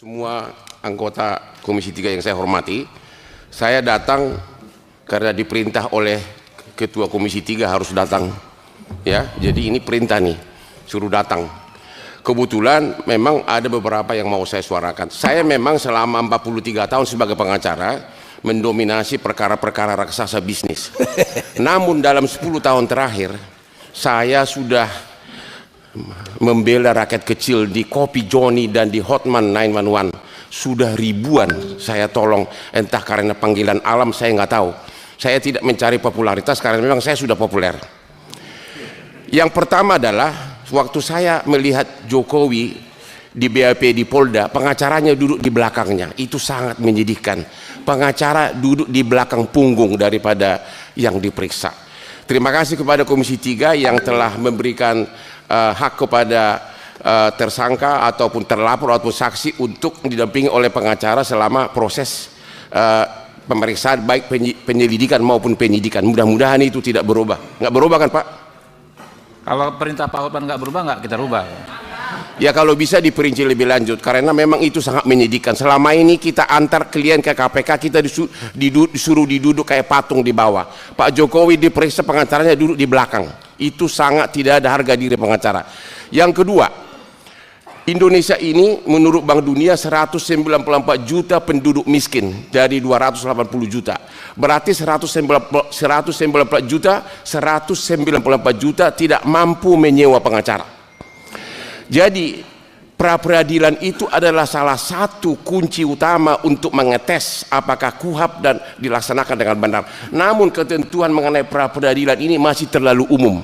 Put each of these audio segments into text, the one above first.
Semua anggota Komisi 3 yang saya hormati, saya datang karena diperintah oleh Ketua Komisi 3 harus datang. Ya, jadi ini perintah nih, suruh datang. Kebetulan memang ada beberapa yang mau saya suarakan. Saya memang selama 43 tahun sebagai pengacara mendominasi perkara-perkara raksasa bisnis. Namun dalam 10 tahun terakhir, saya sudah membela rakyat kecil di Kopi Joni dan di Hotman 911. Sudah ribuan saya tolong, entah karena panggilan alam saya nggak tahu. Saya tidak mencari popularitas karena memang saya sudah populer. Yang pertama adalah waktu saya melihat Jokowi di BAP di Polda, pengacaranya duduk di belakangnya, itu sangat menyedihkan. Pengacara duduk di belakang punggung daripada yang diperiksa. Terima kasih kepada Komisi 3 yang telah memberikan hak kepada tersangka ataupun terlapor ataupun saksi untuk didampingi oleh pengacara selama proses pemeriksaan baik penyelidikan maupun penyidikan. Mudah-mudahan itu tidak berubah. Nggak berubah kan Pak? Kalau perintah Pak Hotman nggak berubah, nggak kita rubah. Ya kalau bisa diperinci lebih lanjut karena memang itu sangat menyedihkan. Selama ini kita antar klien ke KPK, kita disuruh diduduk kayak patung di bawah. Pak Jokowi diperiksa, pengacaranya duduk di belakang. Itu sangat tidak ada harga diri pengacara. Yang kedua, Indonesia ini menurut Bank Dunia 194 juta penduduk miskin dari 280 juta. Berarti 194 juta tidak mampu menyewa pengacara. Jadi pra peradilan itu adalah salah satu kunci utama untuk mengetes apakah KUHP dan dilaksanakan dengan benar. Namun ketentuan mengenai pra peradilan ini masih terlalu umum.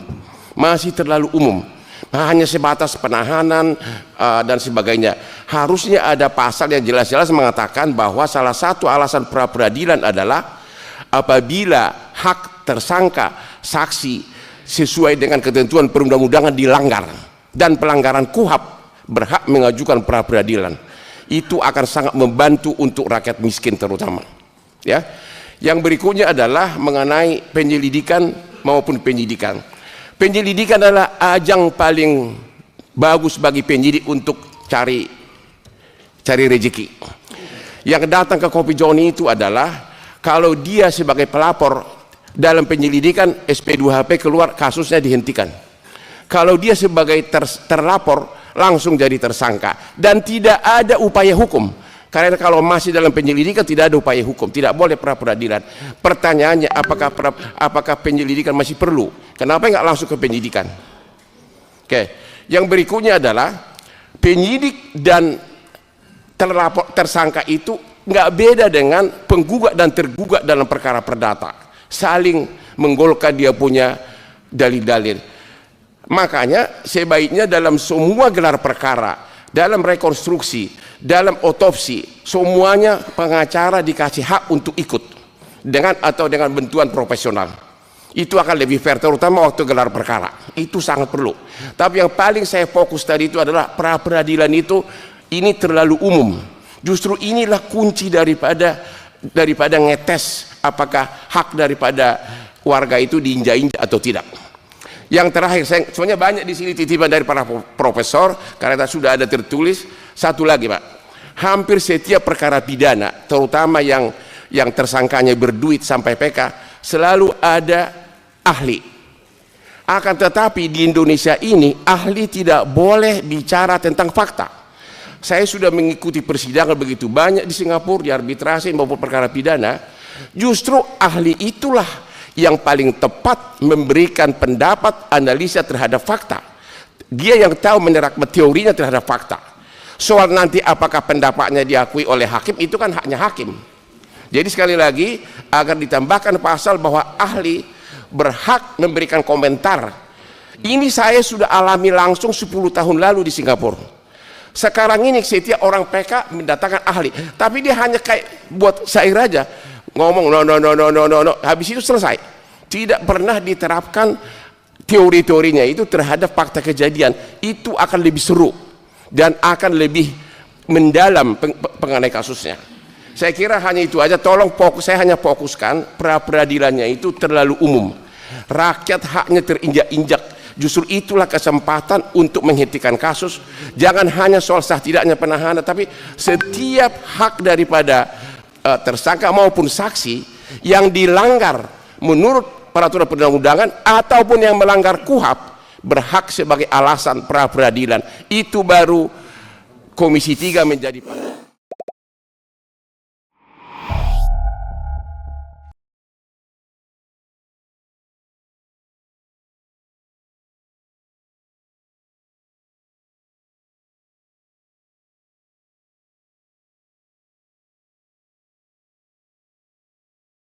Hanya sebatas penahanan dan sebagainya. Harusnya ada pasal yang jelas-jelas mengatakan bahwa salah satu alasan pra peradilan adalah apabila hak tersangka saksi sesuai dengan ketentuan perundang-undangan dilanggar dan pelanggaran KUHP berhak mengajukan pra peradilan. Itu akan sangat membantu untuk rakyat miskin terutama. Ya. Yang berikutnya adalah mengenai penyelidikan maupun penyidikan. Penyelidikan adalah ajang paling bagus bagi penyidik untuk cari rezeki. Yang datang ke Kopi Joni itu adalah kalau dia sebagai pelapor dalam penyelidikan SP2HP keluar, kasusnya dihentikan. Kalau dia sebagai terlapor langsung jadi tersangka dan tidak ada upaya hukum. Karena kalau masih dalam penyelidikan tidak ada upaya hukum, tidak boleh pra peradilan. Pertanyaannya apakah penyelidikan masih perlu? Kenapa nggak langsung ke penyidikan? Oke. Yang berikutnya adalah penyidik dan terlapor tersangka itu nggak beda dengan penggugat dan tergugat dalam perkara perdata. Saling menggolkan dia punya dalil-dalil. Makanya sebaiknya dalam semua gelar perkara, dalam rekonstruksi, dalam otopsi, semuanya pengacara dikasih hak untuk ikut dengan bantuan profesional. Itu akan lebih fair, terutama waktu gelar perkara. Itu sangat perlu. Tapi yang paling saya fokus tadi itu adalah pra peradilan itu ini terlalu umum. Justru inilah kunci daripada ngetes apakah hak daripada warga itu diinjak-injak atau tidak. Yang terakhir, soalnya banyak di sini titipan dari para profesor karena sudah ada tertulis. Satu lagi Pak, hampir setiap perkara pidana, terutama yang tersangkanya berduit sampai PK, selalu ada ahli. Akan tetapi di Indonesia ini ahli tidak boleh bicara tentang fakta. Saya sudah mengikuti persidangan begitu banyak di Singapura, di arbitrasi maupun perkara pidana. Justru ahli itulah yang paling tepat memberikan pendapat analisa terhadap fakta. Dia yang tahu menerapkan teorinya terhadap fakta. Soal nanti apakah pendapatnya diakui oleh hakim itu kan haknya hakim. Jadi sekali lagi agar ditambahkan pasal bahwa ahli berhak memberikan komentar. Ini saya sudah alami langsung 10 tahun lalu di Singapura. Sekarang ini setiap orang PK mendatangkan ahli, tapi dia hanya kayak buat syair aja, ngomong no, habis itu selesai. Tidak pernah diterapkan teori-teorinya itu terhadap fakta kejadian. Itu akan lebih seru dan akan lebih mendalam mengenai kasusnya. Saya kira hanya itu aja. Tolong saya hanya fokuskan pra peradilannya itu terlalu umum. Rakyat haknya terinjak-injak Justru itulah kesempatan untuk menghentikan kasus. Jangan hanya soal sah tidaknya penahanan, tapi setiap hak daripada tersangka maupun saksi yang dilanggar menurut peraturan perundang-undangan ataupun yang melanggar KUHP berhak sebagai alasan pra peradilan. Itu baru Komisi 3 menjadi